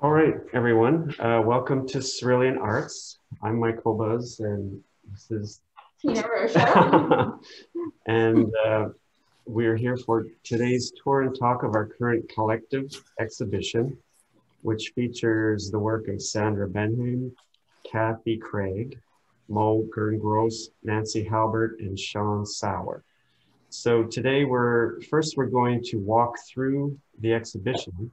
All right, everyone. Welcome to Cerulean Arts. I'm Mike Buzz, and this is Tina Rocha. and we're here for today's tour and talk of our current collective exhibition, which features the work of Sandra Benhaim, Kathleen Craig, Gerngross, Nancy Halbert, and Sean Sauer. So today we're going to walk through the exhibition.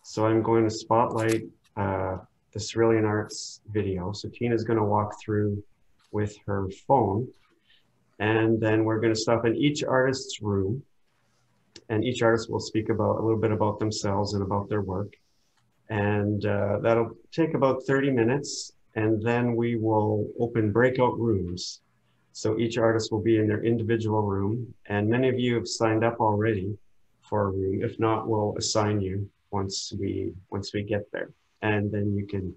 So I'm going to spotlight the Cerulean Arts video. So Tina's going to walk through with her phone, and then we're going to stop in each artist's room, and each artist will speak about a little bit about themselves and about their work. And that'll take about 30 minutes, and then we will open breakout rooms. So each artist will be in their individual room, and many of you have signed up already for a room. If not, we'll assign you once we get there, and then you can,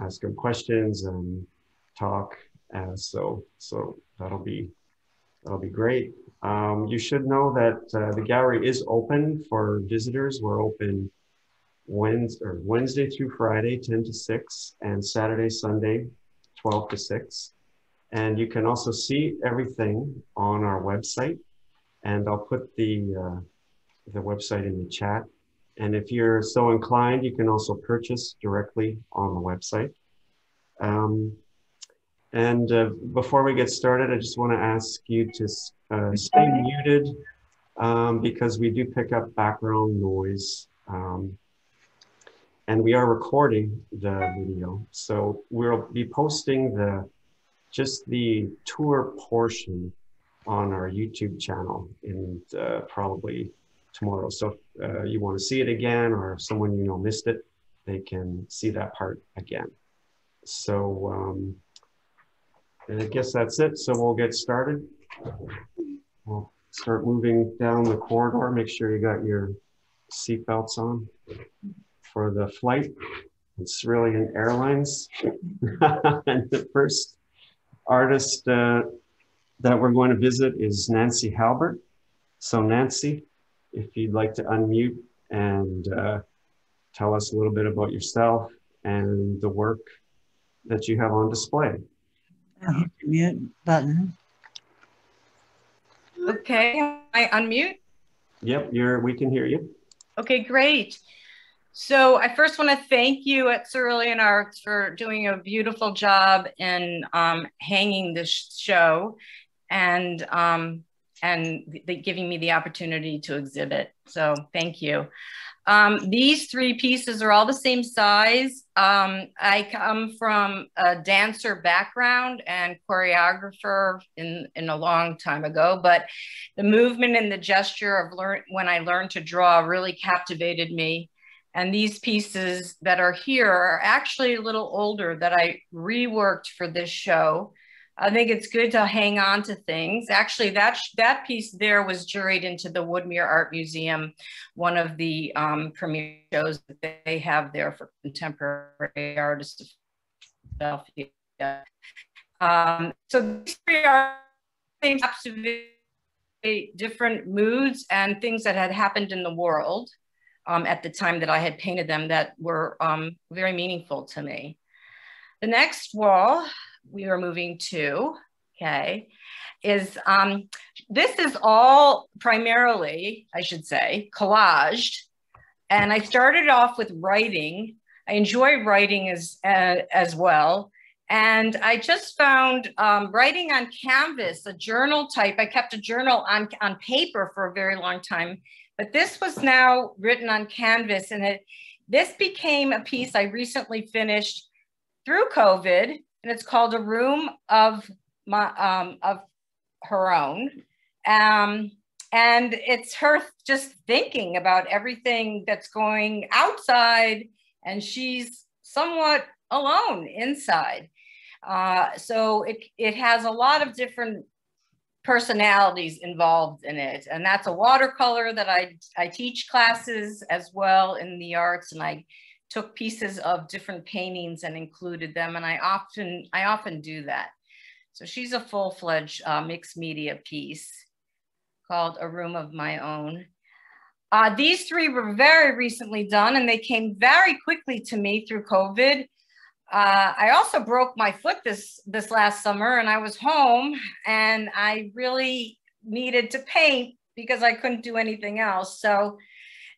ask them questions and talk. So that'll be great. You should know that the gallery is open for visitors. We're open Wednesday through Friday, 10 to 6, and Saturday, Sunday, 12 to 6. And you can also see everything on our website, and I'll put the website in the chat. And if you're so inclined, you can also purchase directly on the website. Before we get started, I just want to ask you to stay muted because we do pick up background noise. And we are recording the video. So we'll be posting just the tour portion on our YouTube channel in probably tomorrow. So if you want to see it again, or if someone missed it, they can see that part again. So and I guess that's it. So we'll get started. We'll start moving down the corridor. Make sure you got your seatbelts on for the flight. It's Cerulean Airlines. And the first artist that we're going to visit is Nancy Halbert. So Nancy, if you'd like to unmute and tell us a little bit about yourself and the work that you have on display. I'll hit the mute button. Okay, I unmute? Yep, we can hear you. Okay, great. So I first want to thank you at Cerulean Arts for doing a beautiful job in hanging this show and giving me the opportunity to exhibit. So thank you. These three pieces are all the same size. I come from a dancer background and choreographer in a long time ago, but the movement and the gesture of when I learned to draw really captivated me. And these pieces that are here are actually a little older that I reworked for this show. I think it's good to hang on to things. Actually, that piece there was juried into the Woodmere Art Museum, one of the premier shows that they have there for contemporary artists of Philadelphia. So these three are things captivate different moods and things that had happened in the world at the time that I had painted them that were very meaningful to me. The next wall we are moving to, okay, is this is all primarily, I should say, collaged. And I started off with writing. I enjoy writing as well. And I just found writing on canvas, a journal type. I kept a journal on paper for a very long time, but this was now written on canvas, and this became a piece I recently finished through COVID, and it's called A Room of Her Own. And it's her just thinking about everything that's going outside, and she's somewhat alone inside. So it has a lot of different personalities involved in it. And that's a watercolor that I teach classes as well in the arts, and I took pieces of different paintings and included them, and I often do that. So she's a full-fledged mixed media piece called A Room of My Own. These three were very recently done, and they came very quickly to me through COVID. I also broke my foot this last summer, and I was home, and I really needed to paint because I couldn't do anything else. So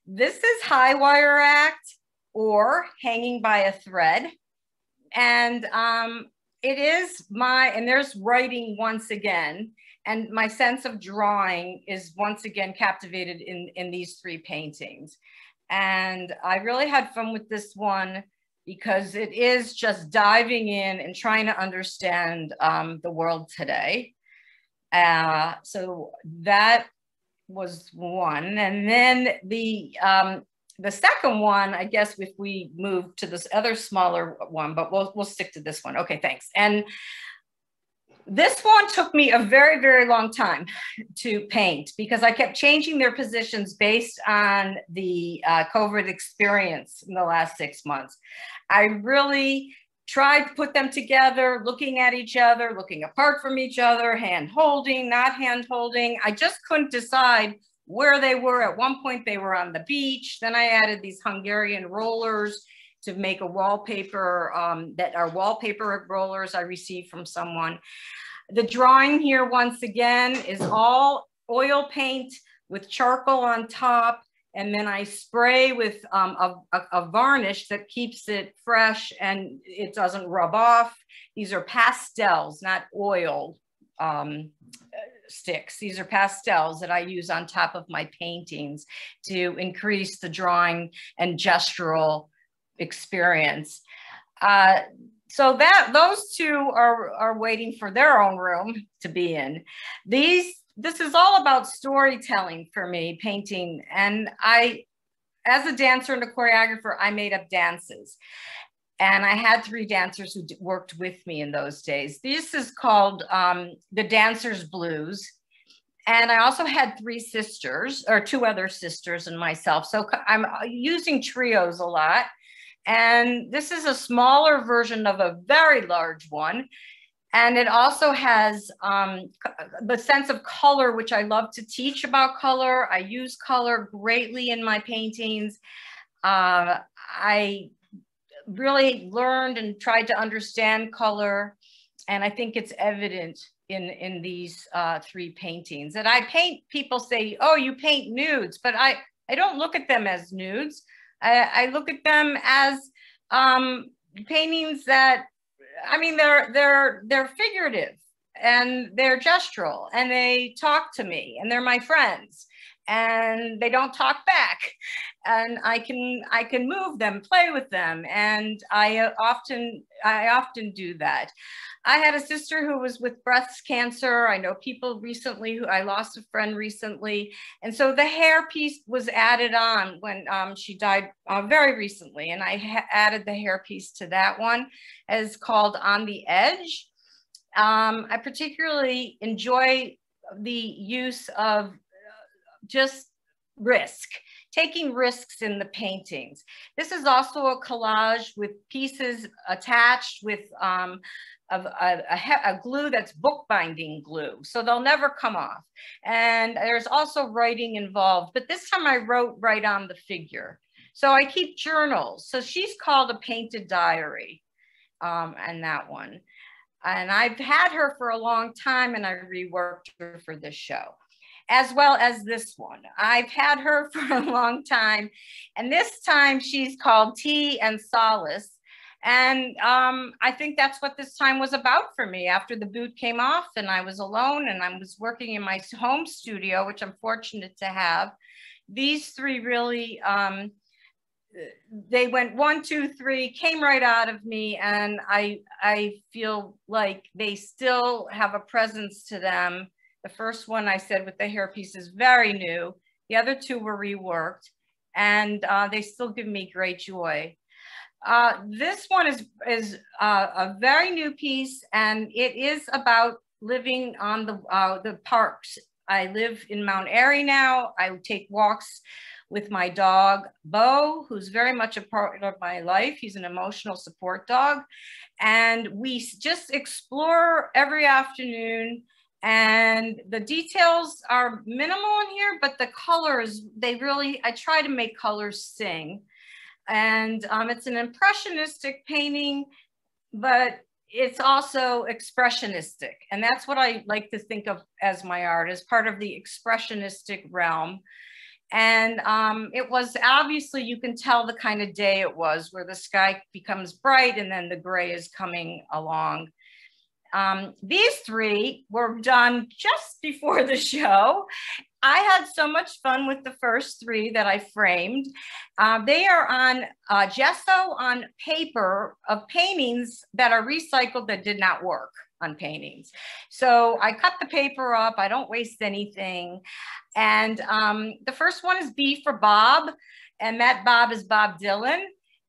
this is High Wire Act or Hanging by a Thread. And it is and there's writing once again. And my sense of drawing is once again captivated in these three paintings. And I really had fun with this one because it is just diving in and trying to understand the world today. So that was one. And then the second one, I guess if we move to this other smaller one, but we'll stick to this one. Okay, thanks. And this one took me a very, very long time to paint because I kept changing their positions based on the COVID experience in the last 6 months. I really tried to put them together, looking at each other, looking apart from each other, hand holding, not hand holding. I just couldn't decide where they were. At one point they were on the beach. Then I added these Hungarian rollers to make a wallpaper that are wallpaper rollers I received from someone. The drawing here, once again, is all oil paint with charcoal on top. And then I spray with a varnish that keeps it fresh and it doesn't rub off. These are pastels, not oil sticks. These are pastels that I use on top of my paintings to increase the drawing and gestural experience. So those two are waiting for their own room to be in. This is all about storytelling for me, painting. And as a dancer and a choreographer, I made up dances. And I had 3 dancers who worked with me in those days. This is called The Dancer's Blues. And I also had 3 sisters, or 2 other sisters and myself. So I'm using trios a lot. And this is a smaller version of a very large one. And it also has the sense of color, which I love to teach about color. I use color greatly in my paintings. I really learned and tried to understand color. And I think it's evident in these 3 paintings. And I paint, people say, oh, you paint nudes, but I don't look at them as nudes. I look at them as paintings that, I mean, they're figurative and they're gestural and they talk to me and they're my friends and they don't talk back, and I can move them, play with them, and I often do that. I had a sister who was with breast cancer. I know people recently I lost a friend recently. And so the hair piece was added on when she died very recently. And I added the hair piece to that one, as called On the Edge. I particularly enjoy the use of just risk, taking risks in the paintings. This is also a collage with pieces attached with a glue that's bookbinding glue, so they'll never come off. And there's also writing involved, but this time I wrote right on the figure. So I keep journals. So she's called a painted diary, and that one. And I've had her for a long time, and I reworked her for this show, as well as this one. I've had her for a long time, and this time she's called Tea and Solace. And I think that's what this time was about for me. After the boot came off and I was alone and I was working in my home studio, which I'm fortunate to have, these 3 really, they went 1, 2, 3, came right out of me. And I feel like they still have a presence to them. The first one I said with the hairpiece is very new. The other 2 were reworked, and they still give me great joy. This one is a very new piece, and it is about living on the parks. I live in Mount Airy now. I take walks with my dog, Bo, who's very much a part of my life. He's an emotional support dog. And we just explore every afternoon And the details are minimal in here, but the colors, I try to make colors sing. And it's an impressionistic painting, but it's also expressionistic. And that's what I like to think of as my art, as part of the expressionistic realm. And it was obviously, you can tell the kind of day it was, where the sky becomes bright and then the gray is coming along. These three were done just before the show. I had so much fun with the first three that I framed. They are on gesso on paper of paintings that are recycled that did not work on paintings. So I cut the paper up, I don't waste anything. And the first one is B for Bob, and that Bob is Bob Dylan.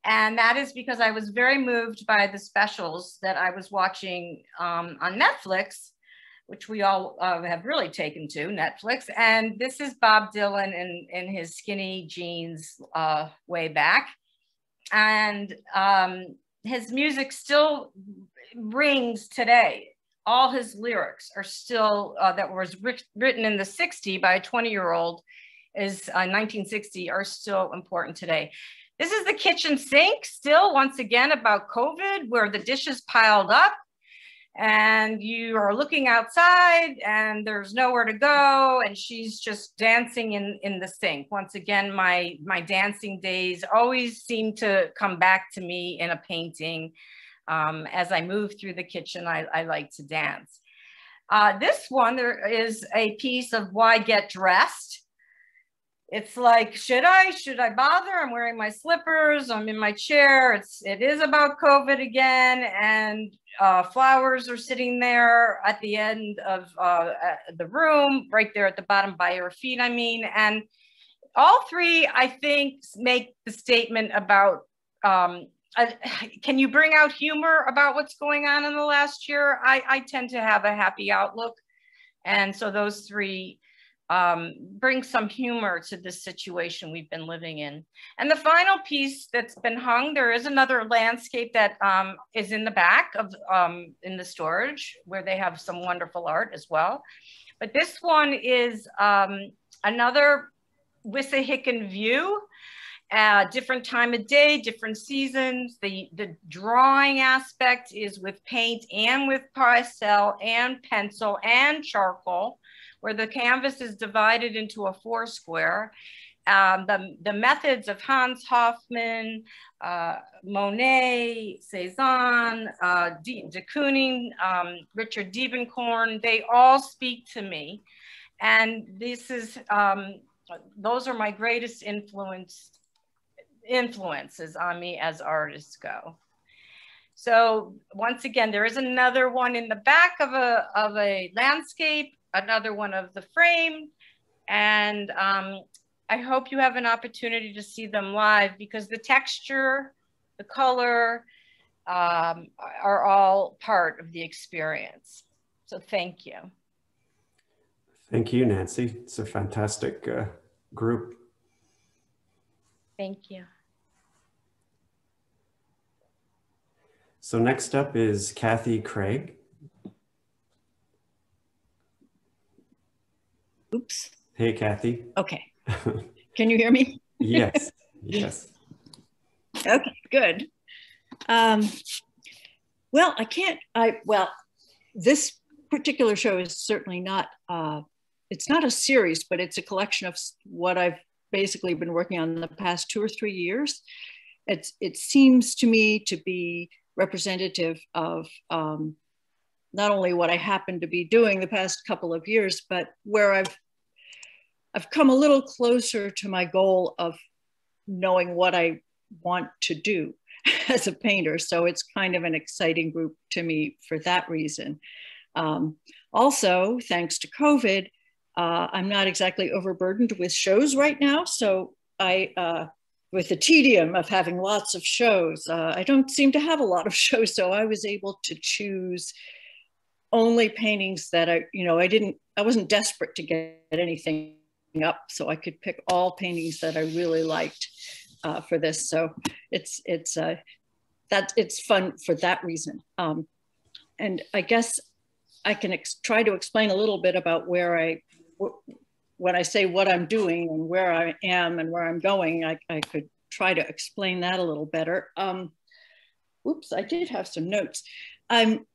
And that is because I was very moved by the specials that I was watching on Netflix, which we all have really taken to, Netflix. And this is Bob Dylan in his skinny jeans way back. And his music still rings today. All his lyrics are still, that was written in the 60s by a 20-year-old, is 1960, are still important today. This is the kitchen sink, still, once again, about COVID, where the dishes piled up and you are looking outside and there's nowhere to go, and she's just dancing in the sink. Once again, my dancing days always seem to come back to me in a painting. As I move through the kitchen, I like to dance. This one, there is a piece of Why Get Dressed? It's like, should I bother? I'm wearing my slippers, I'm in my chair. It is about COVID again, and flowers are sitting there at the end of the room, right there at the bottom by your feet, I mean. And all three, I think, make the statement about, can you bring out humor about what's going on in the last year? I tend to have a happy outlook. And so those three bring some humor to this situation we've been living in. And the final piece that's been hung, there is another landscape that is in the back of in the storage, where they have some wonderful art as well. But this one is another Wissahickon view, different time of day, different seasons. The drawing aspect is with paint and with pastel and pencil and charcoal, where the canvas is divided into a 4-square. The methods of Hans Hofmann, Monet, Cezanne, de Kooning, Richard Diebenkorn, they all speak to me. And this is, those are my greatest influences on me as artists go. So once again, there is another one in the back of a landscape, another one of the frame, and I hope you have an opportunity to see them live, because the texture, the color are all part of the experience. So thank you. Thank you, Nancy. It's a fantastic group. Thank you. So next up is Kathy Craig. Oops. Hey, Kathy. Okay. Can you hear me? Yes. Yes. Okay, good. Well, this particular show is certainly not, it's not a series, but it's a collection of what I've basically been working on the past 2 or 3 years. It seems to me to be representative of not only what I happen to be doing the past couple of years, but where I've come a little closer to my goal of knowing what I want to do as a painter. So it's kind of an exciting group to me for that reason. Also, thanks to COVID, I'm not exactly overburdened with shows right now. So with the tedium of having lots of shows, I don't seem to have a lot of shows. So I was able to choose only paintings that I wasn't desperate to get anything up, so I could pick all paintings that I really liked for this. So it's fun for that reason. And I guess I can try to explain a little bit about where when I say what I'm doing and where I am and where I'm going, I could try to explain that a little better. Oops, I did have some notes. I'm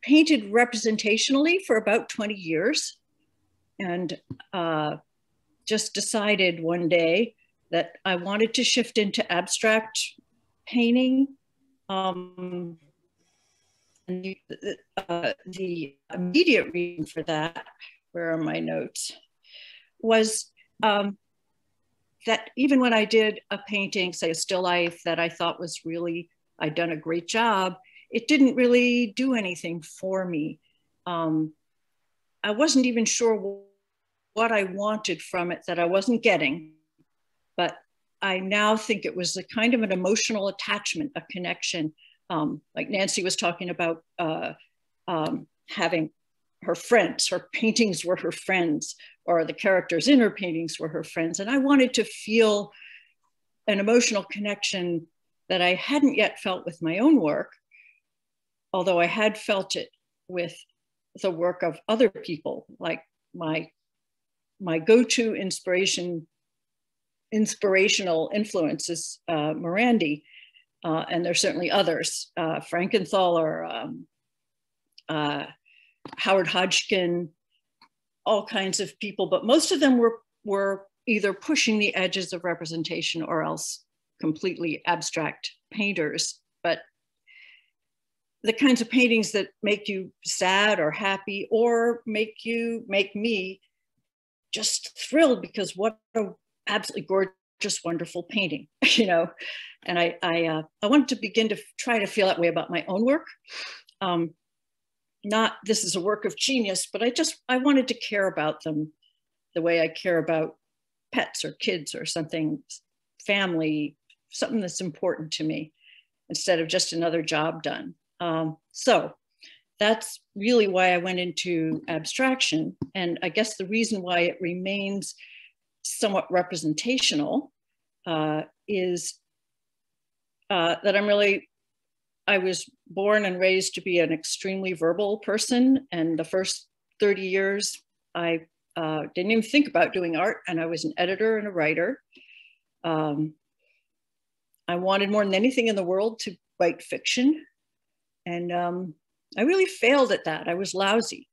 painted representationally for about 20 years and just decided one day that I wanted to shift into abstract painting. And the immediate reason for that, where are my notes, was that even when I did a painting, say a still life that I thought was really, I'd done a great job, it didn't really do anything for me. I wasn't even sure what I wanted from it that I wasn't getting, but I now think it was a kind of an emotional attachment, a connection. Like Nancy was talking about having her friends, her paintings were her friends, or the characters in her paintings were her friends. And I wanted to feel an emotional connection that I hadn't yet felt with my own work, although I had felt it with the work of other people. Like my go-to inspirational influence is Morandi, and there's certainly others, Frankenthaler, Howard Hodgkin, all kinds of people, but most of them were either pushing the edges of representation or else completely abstract painters. But the kinds of paintings that make you sad or happy or make me just thrilled because what a absolutely gorgeous, wonderful painting, you know. And I wanted to begin to try to feel that way about my own work. Not this is a work of genius, but I wanted to care about them the way I care about pets or kids or something, family, something that's important to me, instead of just another job done. So that's really why I went into abstraction. And I guess the reason why it remains somewhat representational is that I was born and raised to be an extremely verbal person. And the first 30 years, I didn't even think about doing art. And I was an editor and a writer. I wanted more than anything in the world to write fiction. And I really failed at that. I was lousy.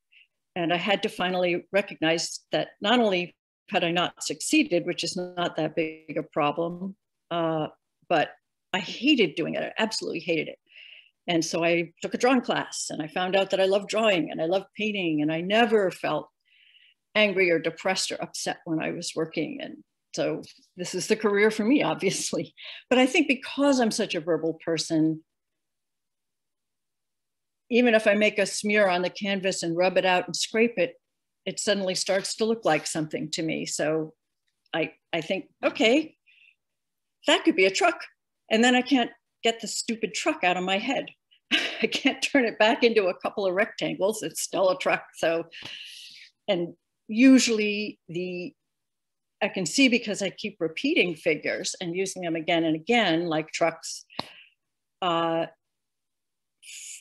And I had to finally recognize that not only had I not succeeded, which is not that big a problem, but I hated doing it. I absolutely hated it. And so I took a drawing class and I found out that I loved drawing and I loved painting, and I never felt angry or depressed or upset when I was working. And so this is the career for me, obviously. But I think because I'm such a verbal person, even if I make a smear on the canvas and rub it out and scrape it, it suddenly starts to look like something to me. So I think, okay, that could be a truck. And then I can't get the stupid truck out of my head. I can't turn it back into a couple of rectangles. It's still a truck. So, and usually I can see, because I keep repeating figures and using them again and again, like trucks,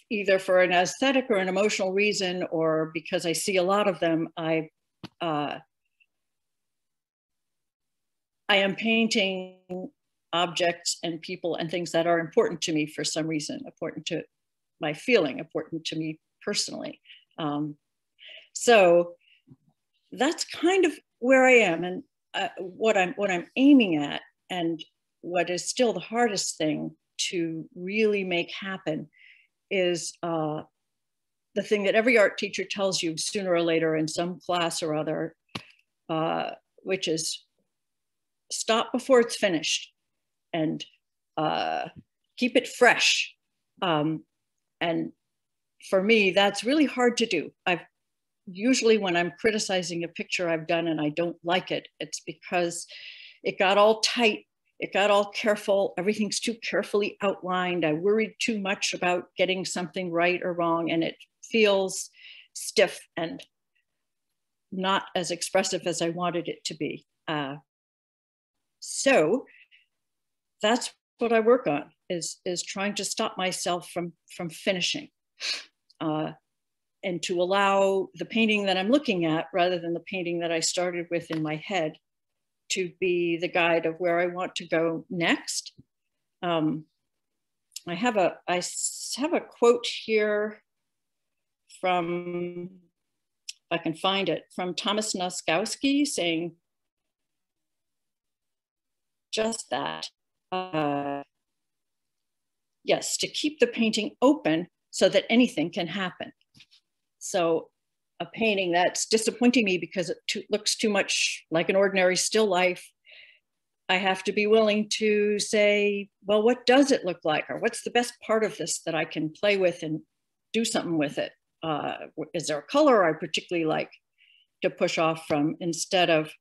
either for an aesthetic or an emotional reason, or because I see a lot of them, I am painting objects and people and things that are important to me for some reason, important to my feeling, important to me personally. So that's kind of where I am, and what I'm aiming at, and what is still the hardest thing to really make happen is the thing that every art teacher tells you sooner or later in some class or other, which is stop before it's finished and keep it fresh. And for me, that's really hard to do. Usually when I'm criticizing a picture I've done and I don't like it, it's because it got all tight, it got all careful, everything's too carefully outlined. I worried too much about getting something right or wrong, and it feels stiff and not as expressive as I wanted it to be. So that's what I work on, is trying to stop myself from finishing. and to allow the painting that I'm looking at, rather than the painting that I started with in my head, to be the guide of where I want to go next. I have a quote here from, if I can find it, from Thomas Noskowski, saying just that. Yes, to keep the painting open so that anything can happen. So a painting that's disappointing me because it looks too much like an ordinary still life, I have to be willing to say, well, what does it look like? Or what's the best part of this that I can play with and do something with it? Is there a color I particularly like to push off from, instead of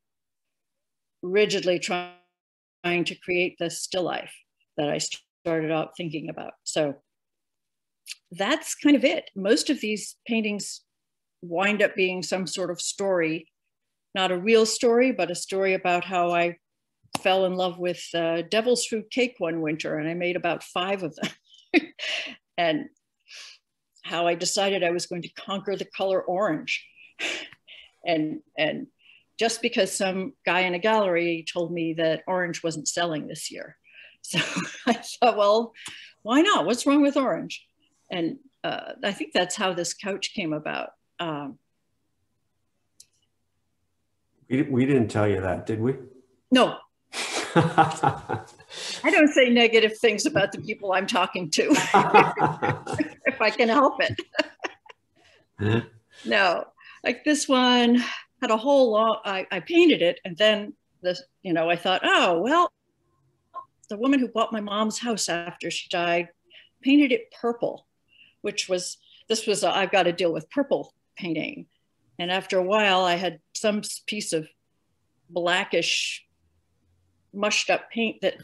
rigidly trying to create the still life that I started out thinking about? So that's kind of it. Most of these paintings wind up being some sort of story, not a real story, but a story about how I fell in love with devil's food cake one winter, and I made about 5 of them. And how I decided I was going to conquer the color orange. And just because some guy in a gallery told me that orange wasn't selling this year. So I thought, well, why not? What's wrong with orange? And I think that's how this couch came about. We didn't tell you that, did we? No. I don't say negative things about the people I'm talking to, if I can help it. No, like this one had a whole long, I painted it, and then this, I thought, oh, well, the woman who bought my mom's house after she died painted it purple, I've got to deal with purple painting. And after a while, I had some piece of blackish mushed up paint that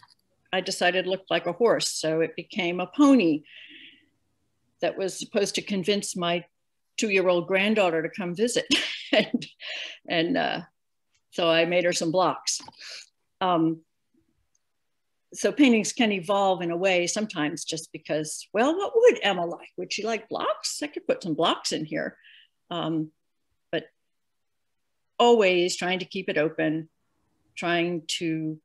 I decided looked like a horse. So it became a pony that was supposed to convince my 2-year-old granddaughter to come visit. So I made her some blocks. So paintings can evolve in a way sometimes, just because, well, what would Emma like? Would she like blocks? I could put some blocks in here. But always trying to keep it open, trying to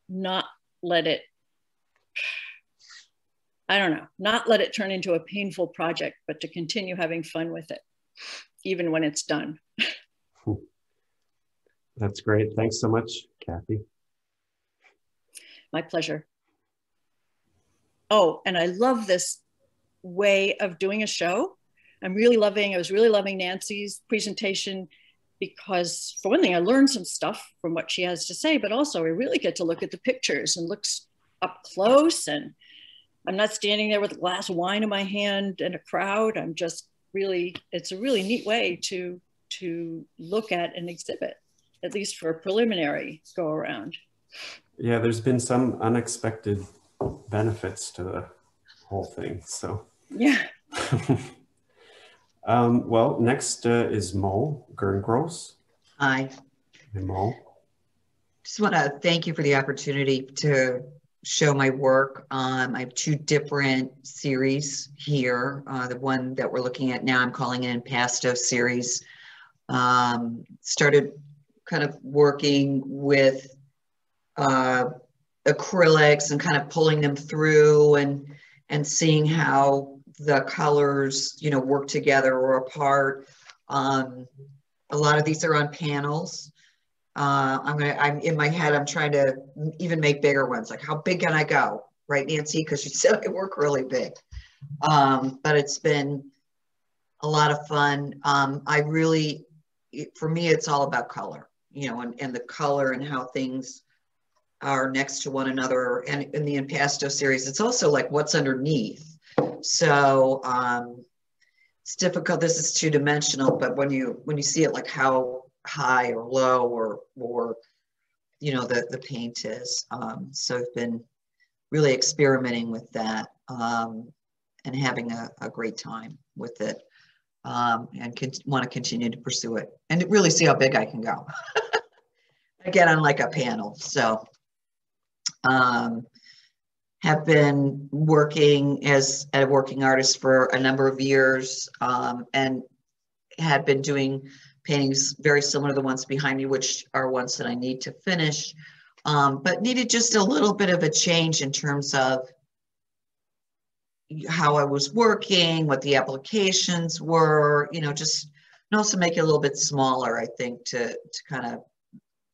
not let it, not let it turn into a painful project, but to continue having fun with it, even when it's done. That's great. Thanks so much, Kathy. My pleasure. Oh, and I love this way of doing a show. I was really loving Nancy's presentation, because for one thing, I learned some stuff from what she has to say, but also I really get to look at the pictures and look up close, and I'm not standing there with a glass of wine in my hand and a crowd. I'm just it's a really neat way to look at an exhibit, at least for a preliminary go around. Yeah, there's been some unexpected benefits to the whole thing, so. Yeah. Well, next is Mo Gerngross. Hi. Hey, Mo. Just want to thank you for the opportunity to show my work. I have 2 different series here. The one that we're looking at now, I'm calling it Impasto series. Started kind of working with acrylics and kind of pulling them through and seeing how the colors, work together or apart. A lot of these are on panels. I'm in my head, I'm trying to even make bigger ones. Like, how big can I go? Right, Nancy? Because you said I work really big. But it's been a lot of fun. For me, it's all about color, and the color and how things are next to one another. And in the Impasto series, it's also like what's underneath. So it's difficult. This is 2-dimensional, but when you see it, like how high or low or the paint is. So I've been really experimenting with that and having a great time with it, and want to continue to pursue it and really see how big I can go. I get on like a panel. So have been working as a working artist for a number of years, and had been doing paintings very similar to the ones behind me, which are ones that I need to finish, but needed just a little bit of a change in terms of how I was working, what the applications were, you know, just, and also make it a little bit smaller, I think, to kind of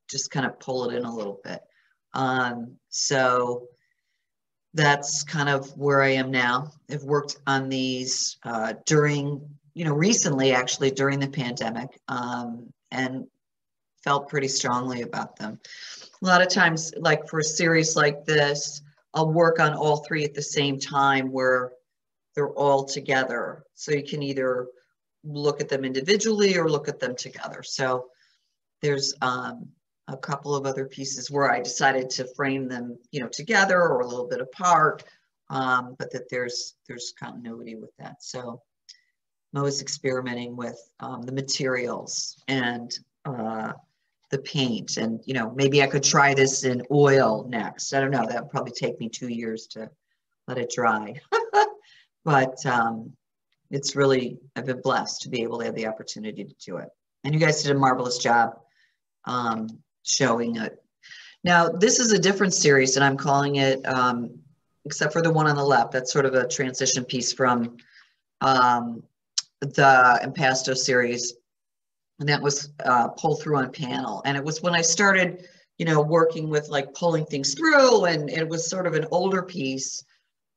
just kind of pull it in a little bit. So that's kind of where I am now. I've worked on these during, you know, recently actually during the pandemic, and felt pretty strongly about them. A lot of times, like for a series like this, I'll work on all three at the same time where they're all together. So you can either look at them individually or look at them together. So there's a couple of other pieces where I decided to frame them, you know, together or a little bit apart, but that there's continuity with that. So I'm always experimenting with the materials and the paint, and, you know, maybe I could try this in oil next. I don't know, that would probably take me 2 years to let it dry. But it's really, I've been blessed to be able to have the opportunity to do it. And you guys did a marvelous job showing it. Now, this is a different series, and I'm calling it, except for the one on the left, that's sort of a transition piece from the Impasto series. And that was pull through on panel. And it was when I started, you know, working with like pulling things through, and it was sort of an older piece,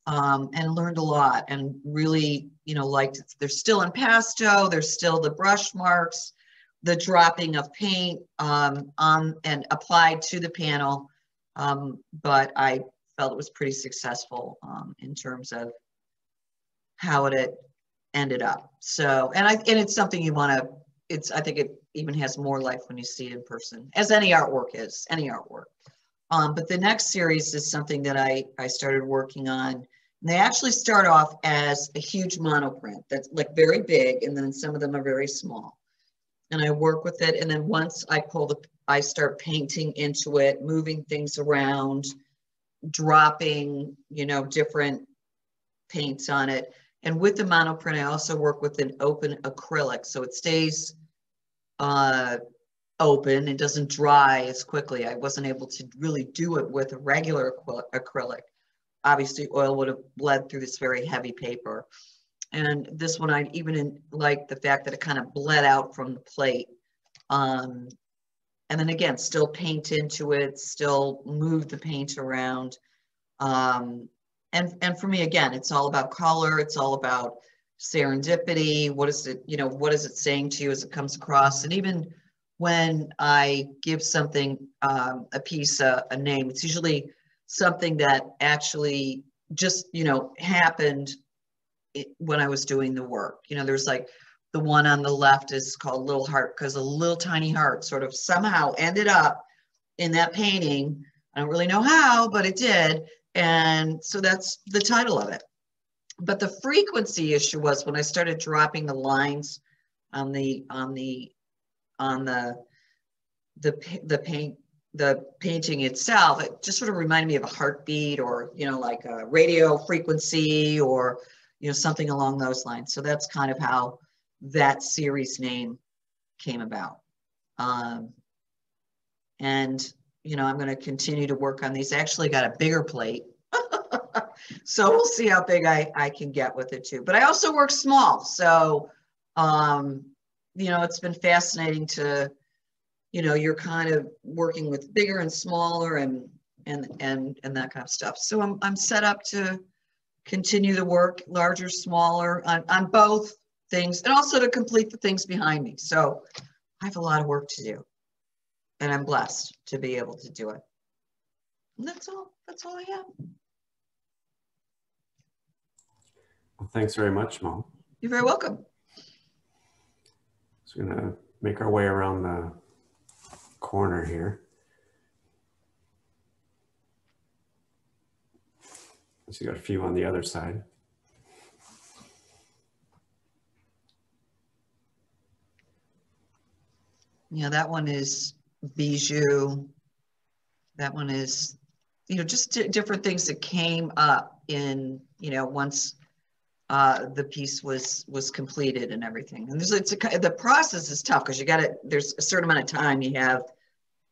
and learned a lot and really, you know, liked it. There's still impasto, there's still the brush marks, the dropping of paint on and applied to the panel. But I felt it was pretty successful in terms of how it ended up. So, and it's something you want to, I think it even has more life when you see it in person, as any artwork is, any artwork. But the next series is something that I started working on. And they actually start off as a huge monoprint that's like very big, and then some of them are very small. And I work with it, and then once I start painting into it, moving things around, dropping, you know, different paints on it. And with the monoprint, I also work with an open acrylic, so it stays open and doesn't dry as quickly. I wasn't able to really do it with a regular acrylic. Obviously, oil would have bled through this very heavy paper. And this one, I even like the fact that it kind of bled out from the plate. And then again, still paint into it, still move the paint around. And for me, again, it's all about color. It's all about serendipity. What is it, you know, what is it saying to you as it comes across? And even when I give something, a piece, a name, it's usually something that actually just, you know, happened when I was doing the work. You know, there's like the one on the left is called Little Heart, because a little tiny heart sort of somehow ended up in that painting. I don't really know how, but it did. And so that's the title of it. But the frequency issue was when I started dropping the lines on the painting itself, it just sort of reminded me of a heartbeat, or, you know, like a radio frequency, or, you know, something along those lines. So that's kind of how that series name came about. And, you know, I'm going to continue to work on these. I actually got a bigger plate. So we'll see how big I can get with it too. But I also work small. So, you know, it's been fascinating to, you know, you're kind of working with bigger and smaller and that kind of stuff. So I'm set up to continue the work, larger, smaller, on both things, and also to complete the things behind me. So I have a lot of work to do, and I'm blessed to be able to do it. And that's all I have. Well, thanks very much, Mo. You're very welcome. So we're gonna make our way around the corner here. So you got a few on the other side. Yeah, that one is Bijou. That one is you know, just different things that came up in, you know, once the piece was completed and everything. And the process is tough because there's a certain amount of time you have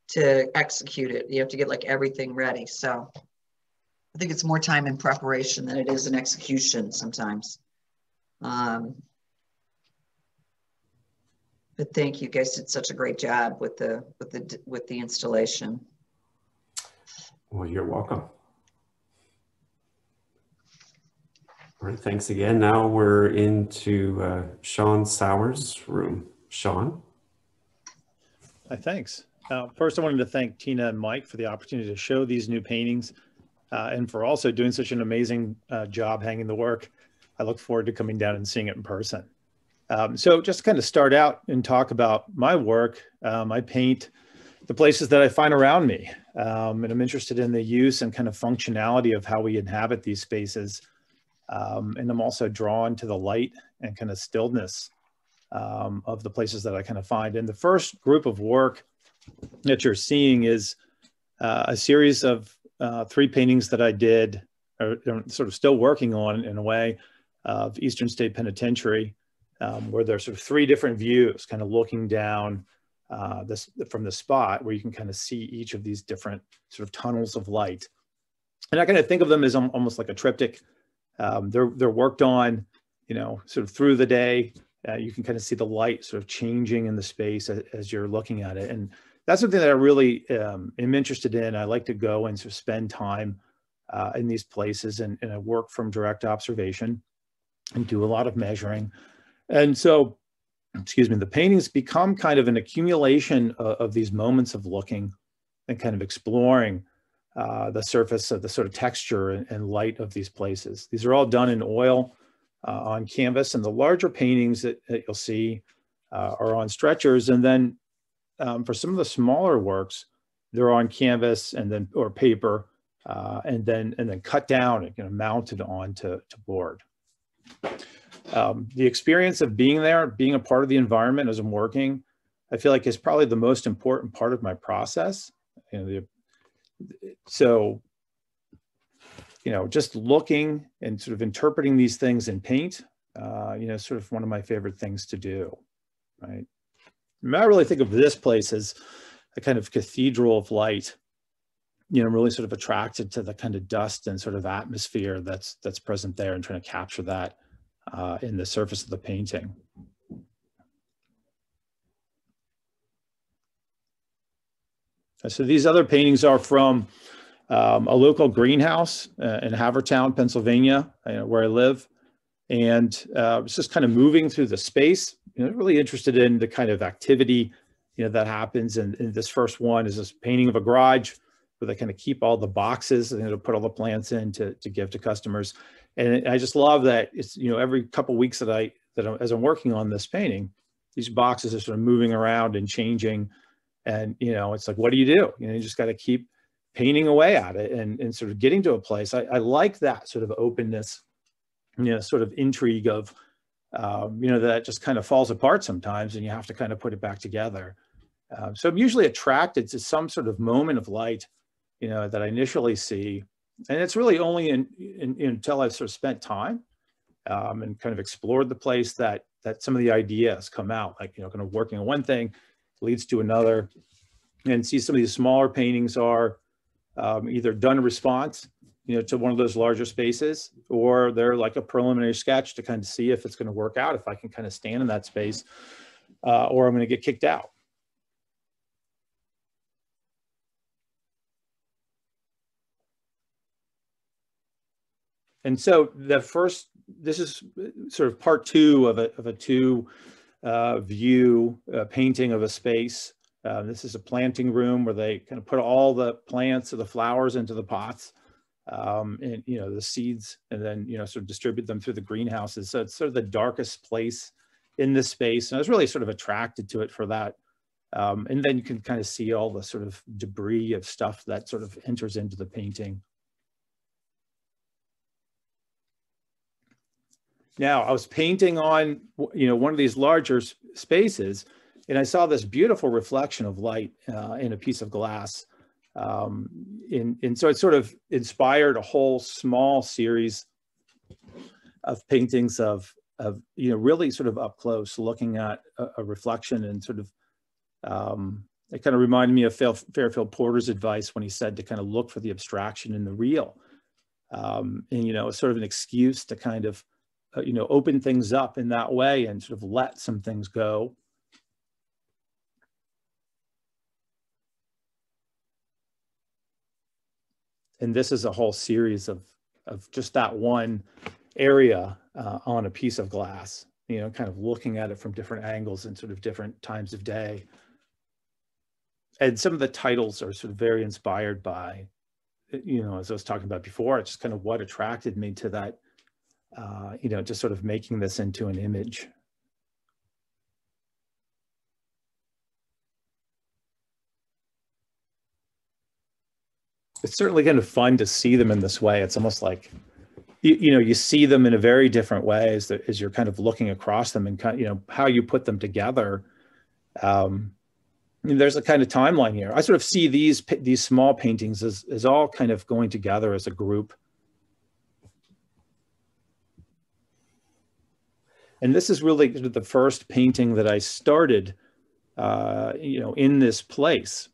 to execute it. You have to get like everything ready. So I think it's more time in preparation than it is in execution sometimes. But thank you guys, did such a great job with the installation. Well, you're welcome. All right, thanks again. Now we're into Sean Sauer's room. Sean? Hi, thanks. First, I wanted to thank Tina and Mike for the opportunity to show these new paintings and for also doing such an amazing job hanging the work. I look forward to coming down and seeing it in person. So just to kind of start out and talk about my work, I paint the places that I find around me. And I'm interested in the use and kind of functionality of how we inhabit these spaces. And I'm also drawn to the light and kind of stillness of the places that I kind of find. And the first group of work that you're seeing is a series of 3 paintings that I did, or sort of still working on in a way, of Eastern State Penitentiary, where there's sort of 3 different views, kind of looking down from the spot where you can kind of see each of these different sort of tunnels of light. And I kind of think of them as almost like a triptych. They're worked on, you know, sort of through the day. You can kind of see the light sort of changing in the space as you're looking at it. And that's something that I really am interested in. I like to go and sort of spend time in these places, and I work from direct observation and do a lot of measuring. And so, excuse me, the paintings become kind of an accumulation of these moments of looking and kind of exploring the surface of the sort of texture and light of these places. These are all done in oil on canvas, and the larger paintings that you'll see are on stretchers. And then for some of the smaller works, they're on canvas and then or paper, and then cut down and, you know, mounted onto board. The experience of being there, being a part of the environment as I'm working, I feel like is probably the most important part of my process. You know, so, you know, just looking and sort of interpreting these things in paint, you know, sort of one of my favorite things to do, right? I really think of this place as a kind of cathedral of light. You know, I'm really sort of attracted to the kind of dust and sort of atmosphere that's present there, and trying to capture that in the surface of the painting. So these other paintings are from a local greenhouse in Havertown, Pennsylvania, where I live. And it's just kind of moving through the space, you know, really interested in the kind of activity, you know, that happens. And this first one is this painting of a garage where they kind of keep all the boxes and, you know, put all the plants in to give to customers. And I just love that it's, you know, every couple of weeks that as I'm working on this painting, these boxes are sort of moving around and changing. And, you know, it's like, what do? You know, you just got to keep painting away at it and sort of getting to a place. I like that sort of openness, you know, sort of intrigue of, you know, that just kind of falls apart sometimes and you have to kind of put it back together. So I'm usually attracted to some sort of moment of light, you know, that I initially see. And it's really only until I've sort of spent time and kind of explored the place that some of the ideas come out, like, you know, kind of working on one thing leads to another. And see some of these smaller paintings are either done in response, you know, to one of those larger spaces, or they're like a preliminary sketch to kind of see if it's going to work out, if I can kind of stand in that space, or I'm going to get kicked out. And so this is sort of part 2 of a 2 view painting of a space. This is a planting room where they kind of put all the plants or the flowers into the pots, and, you know, the seeds, and then, you know, sort of distribute them through the greenhouses. So it's sort of the darkest place in this space. And I was really sort of attracted to it for that. And then you can kind of see all the sort of debris of stuff that sort of enters into the painting. Now, I was painting on, you know, one of these larger spaces, and I saw this beautiful reflection of light in a piece of glass And so it sort of inspired a whole small series of paintings of really sort of up close, looking at a reflection, and sort of, it kind of reminded me of Fairfield Porter's advice when he said to kind of look for the abstraction in the real. And, sort of an excuse to kind of, open things up in that way and sort of let some things go. And this is a whole series of just that one area on a piece of glass, kind of looking at it from different angles and sort of different times of day. And some of the titles are sort of very inspired by, as I was talking about before, it's just kind of what attracted me to that, just sort of making this into an image. It's certainly kind of fun to see them in this way. It's almost like, you see them in a very different way as you're kind of looking across them, and kind of, how you put them together. There's a kind of timeline here. I sort of see these small paintings as all kind of going together as a group. And this is really the first painting that I started, in this place.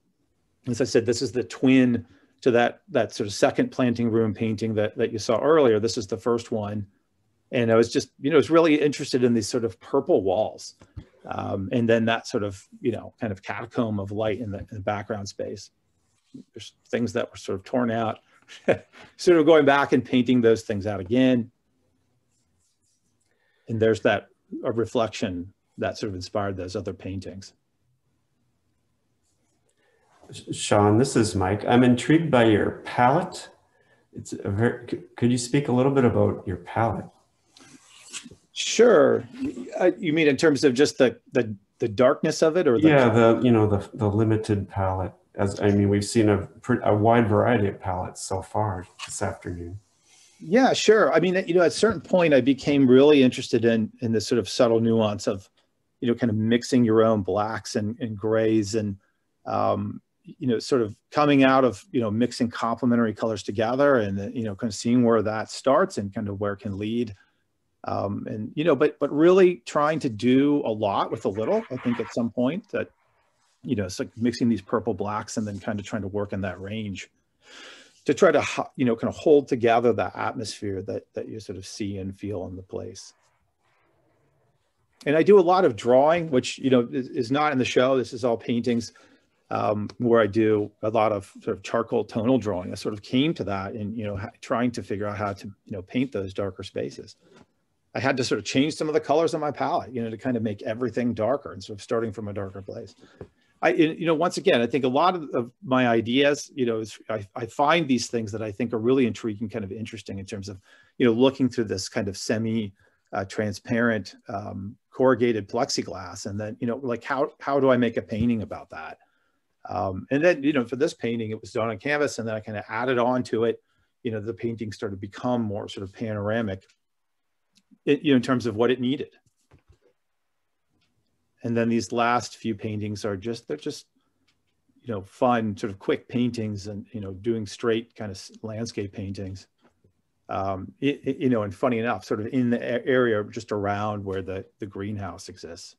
As I said, this is the twin to that sort of second planting room painting that you saw earlier. This is the first one. And I was just, I was really interested in these sort of purple walls. And then that sort of, kind of catacomb of light in the background space. There's things that were sort of torn out, sort of going back and painting those things out again. And there's a reflection that sort of inspired those other paintings. Sean, this is Mike. I'm intrigued by your palette. Could you speak a little bit about your palette? Sure. You mean in terms of just the darkness of it, or the limited palette? We've seen a wide variety of palettes so far this afternoon. Yeah, sure. At a certain point, I became really interested in this sort of subtle nuance of, kind of mixing your own blacks and grays, and sort of coming out of, mixing complementary colors together, and kind of seeing where that starts and kind of where it can lead. But really trying to do a lot with a little. I think at some point that, it's like mixing these purple blacks and then kind of trying to work in that range to try to, kind of hold together that atmosphere that you sort of see and feel in the place. And I do a lot of drawing, which, is not in the show. This is all paintings, where I do a lot of sort of charcoal tonal drawing. I sort of came to that and, trying to figure out how to, paint those darker spaces. I had to sort of change some of the colors on my palette, to kind of make everything darker, and sort of starting from a darker place. Once again, I think a lot of my ideas, I find these things that I think are really intriguing, kind of interesting in terms of, looking through this kind of semi-transparent corrugated plexiglass, and then, like how do I make a painting about that? And then, for this painting, it was done on canvas, and then I kind of added on to it. The painting started to become more sort of panoramic, in terms of what it needed. And then these last few paintings are they're just, fun, sort of quick paintings, and, doing straight kind of landscape paintings. And funny enough, sort of in the area just around where the greenhouse exists.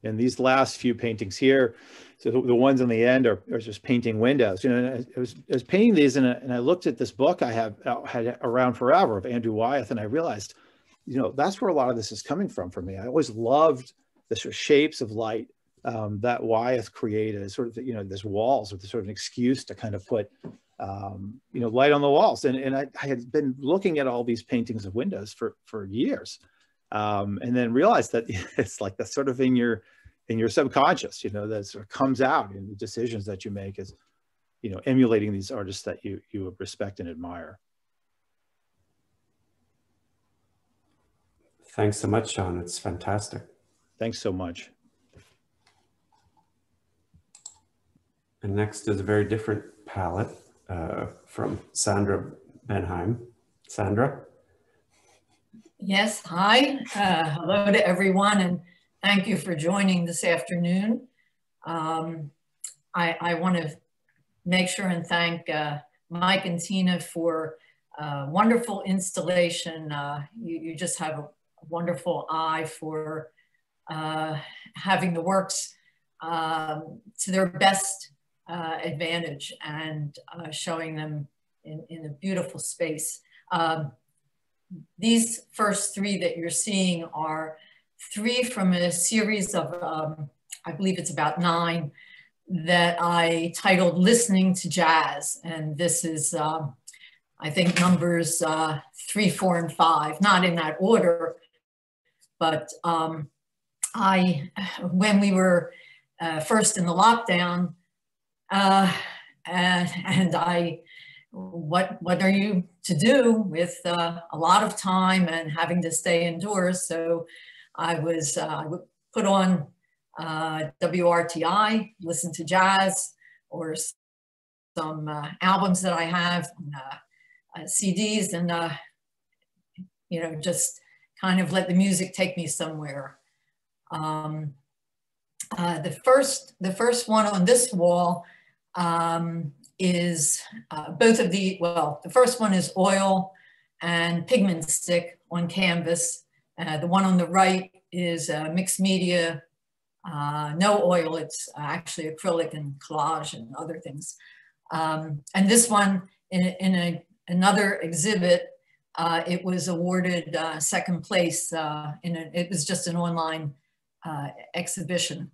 And these last few paintings here, so the ones on the end are just painting windows. I was painting these, and I looked at this book I had around forever of Andrew Wyeth, and I realized, that's where a lot of this is coming from for me. I always loved the sort of shapes of light that Wyeth created, as sort of, this walls with sort of an excuse to kind of put, light on the walls. And I had been looking at all these paintings of windows for years. And then realized that it's like that's sort of in your subconscious, that sort of comes out in the decisions that you make as, emulating these artists that you respect and admire. Thanks so much, Sean. It's fantastic. Thanks so much. And next is a very different palette from Sandra Benhaim. Sandra? Yes, hi. Hello to everyone, and thank you for joining this afternoon. I want to make sure and thank Mike and Tina for wonderful installation. You just have a wonderful eye for having the works to their best advantage and showing them in a beautiful space. These first three that you're seeing are three from a series of, I believe it's about 9, that I titled Listening to Jazz. And this is, I think, numbers 3, 4, and 5, not in that order, but when we were first in the lockdown, what are you to do with a lot of time and having to stay indoors? So I would put on WRTI, listen to jazz, or some albums that I have, CDs, and you know, just kind of let the music take me somewhere. The first one on this wall is both of the, well, the first one is oil and pigment stick on canvas. The one on the right is mixed media, no oil, it's actually acrylic and collage and other things. And this one in another exhibit, it was awarded second place it was just an online exhibition.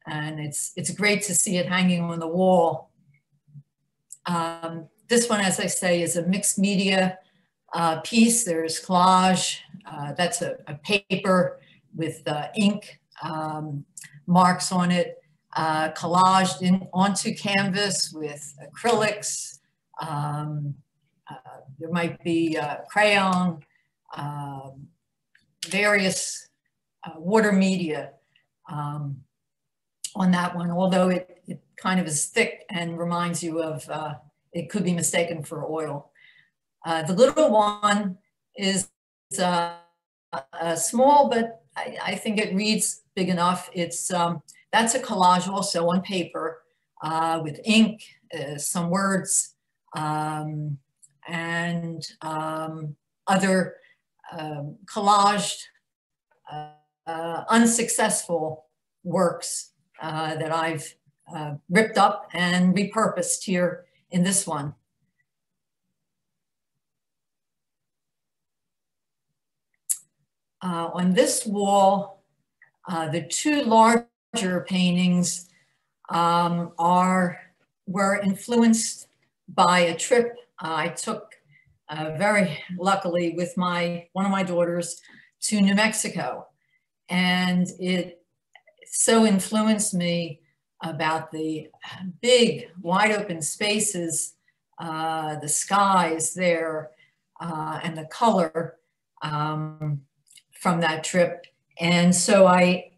And it's great to see it hanging on the wall. This one, as I say, is a mixed media piece. There's collage, that's a paper with ink marks on it, collaged onto canvas with acrylics. There might be crayon, various water media on that one, although it kind of is thick and reminds you of, it could be mistaken for oil. The little one is small, but I think it reads big enough. It's that's a collage also on paper with ink, some words, and other collaged unsuccessful works that I've ripped up and repurposed here in this one. On this wall, the 2 larger paintings were influenced by a trip I took very luckily with one of my daughters to New Mexico. And it so influenced me about the big wide open spaces, the skies there, and the color from that trip. And so I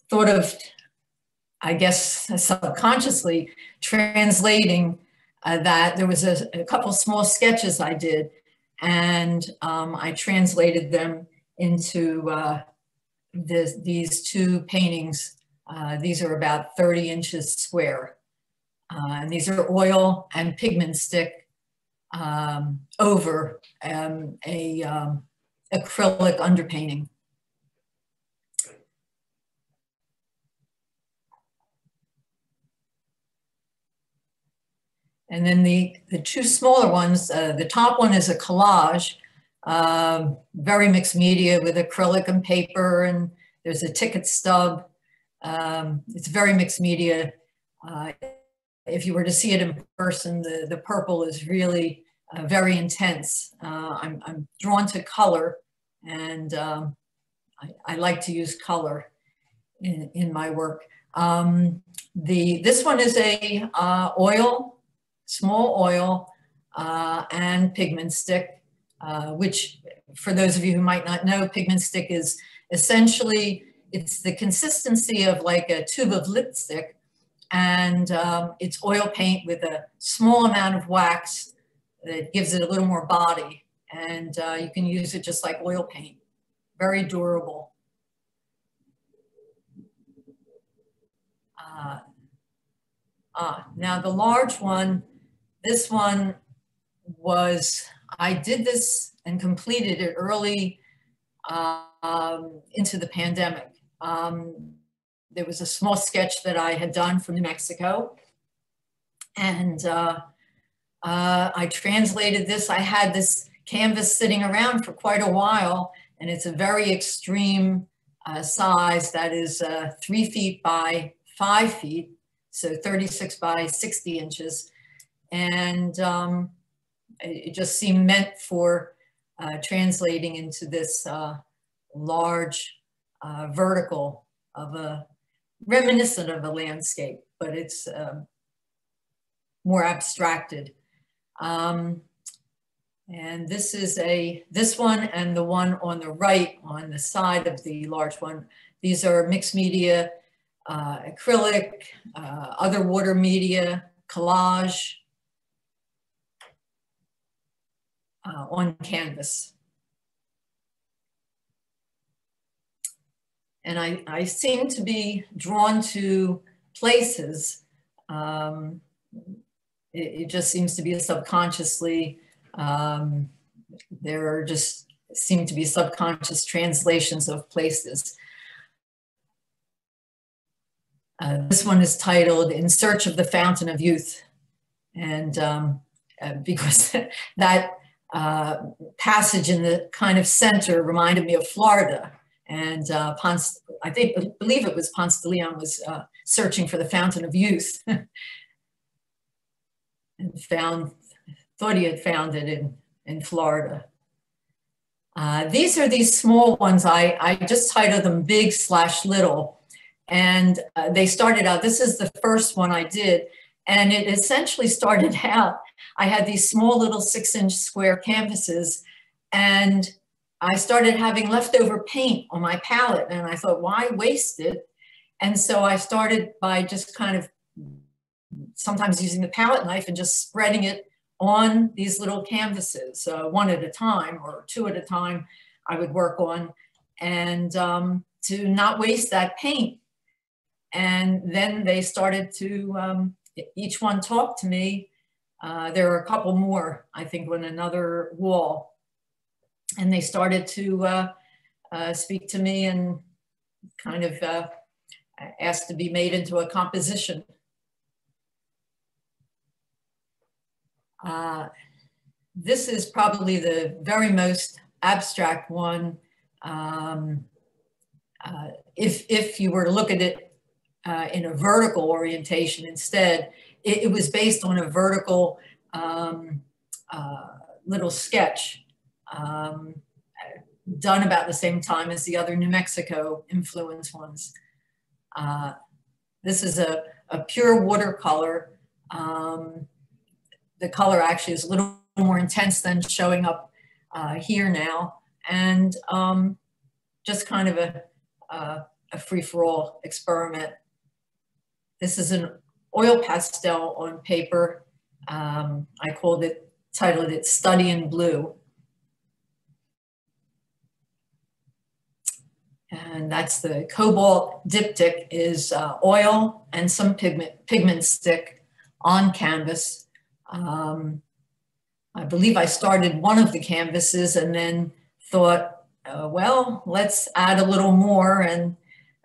thought of, I guess, subconsciously translating that. There was a couple small sketches I did, and I translated them into these 2 paintings. These are about 30 inches square. And these are oil and pigment stick over a acrylic underpainting. And then the 2 smaller ones, the top one is a collage, very mixed media with acrylic and paper, and there's a ticket stub. It's very mixed media. If you were to see it in person, the purple is really very intense. I'm drawn to color, and I like to use color in my work. This one is a oil, small oil, and pigment stick, which for those of you who might not know, pigment stick is essentially, it's the consistency of like a tube of lipstick, and it's oil paint with a small amount of wax that gives it a little more body. and you can use it just like oil paint. Very durable. Now the large one, this one was, I did this and completed it early into the pandemic. There was a small sketch that I had done from New Mexico, and I translated this. I had this canvas sitting around for quite a while, and it's a very extreme size that is 3 feet by 5 feet, so 36 by 60 inches. And it just seemed meant for translating into this large vertical of a reminiscent of a landscape, but it's more abstracted. And this is this one and the one on the right on the side of the large one. These are mixed media, acrylic, other water media, collage on canvas. And I seem to be drawn to places. It just seems to be subconsciously, there are just seem to be subconscious translations of places. This one is titled In Search of the Fountain of Youth. And because that passage in the kind of center reminded me of Florida. And I believe it was Ponce de Leon was searching for the Fountain of Youth. And thought he had found it in Florida. These are these small ones. I just titled them Big/Little. And they started out, this is the first one I did. And it essentially started out, I had these small little 6-inch square canvases, and I started having leftover paint on my palette, and I thought, why waste it? And so I started by just kind of sometimes using the palette knife and just spreading it on these little canvases, one at a time or two at a time I would work on, and to not waste that paint. And then they started to, each one talk to me. There are a couple more, I think, on another wall. And they started to speak to me and kind of asked to be made into a composition. This is probably the very most abstract one. If you were to look at it in a vertical orientation instead, it was based on a vertical little sketch done about the same time as the other New Mexico influence ones. This is a pure watercolor. The color actually is a little more intense than showing up here now, and just kind of a free-for-all experiment. This is an oil pastel on paper. I titled it Study in Blue. And that's the Cobalt Diptych is oil and some pigment stick on canvas. I believe I started one of the canvases and then thought, well, let's add a little more and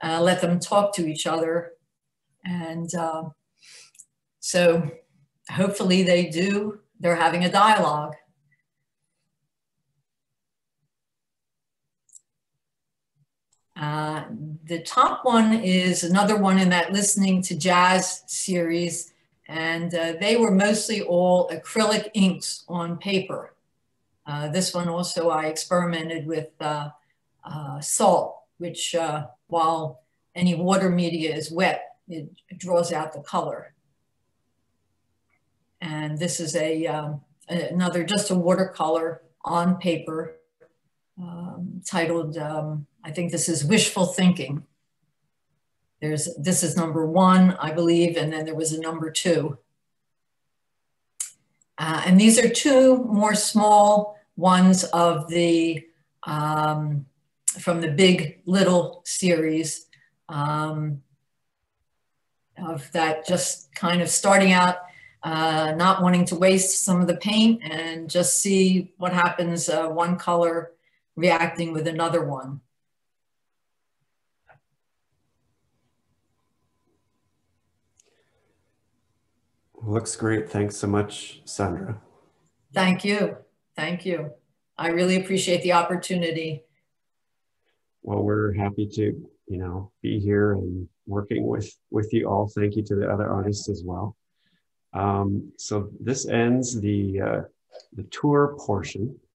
let them talk to each other. And so hopefully they're having a dialogue. The top one is another one in that Listening to Jazz series, and they were mostly all acrylic inks on paper. This one also I experimented with salt, which while any water media is wet, it draws out the color. And this is another, just a watercolor on paper titled, I think this is Wishful Thinking. This is number 1, I believe, and then there was a number 2. And these are 2 more small ones of the, from the Big Little series, of that, just kind of starting out, not wanting to waste some of the paint and just see what happens, one color reacting with another one. Looks great. Thanks so much, Sandra. Thank you. Thank you. I really appreciate the opportunity. Well, we're happy to, be here and working with you all. Thank you to the other artists as well. So this ends the tour portion.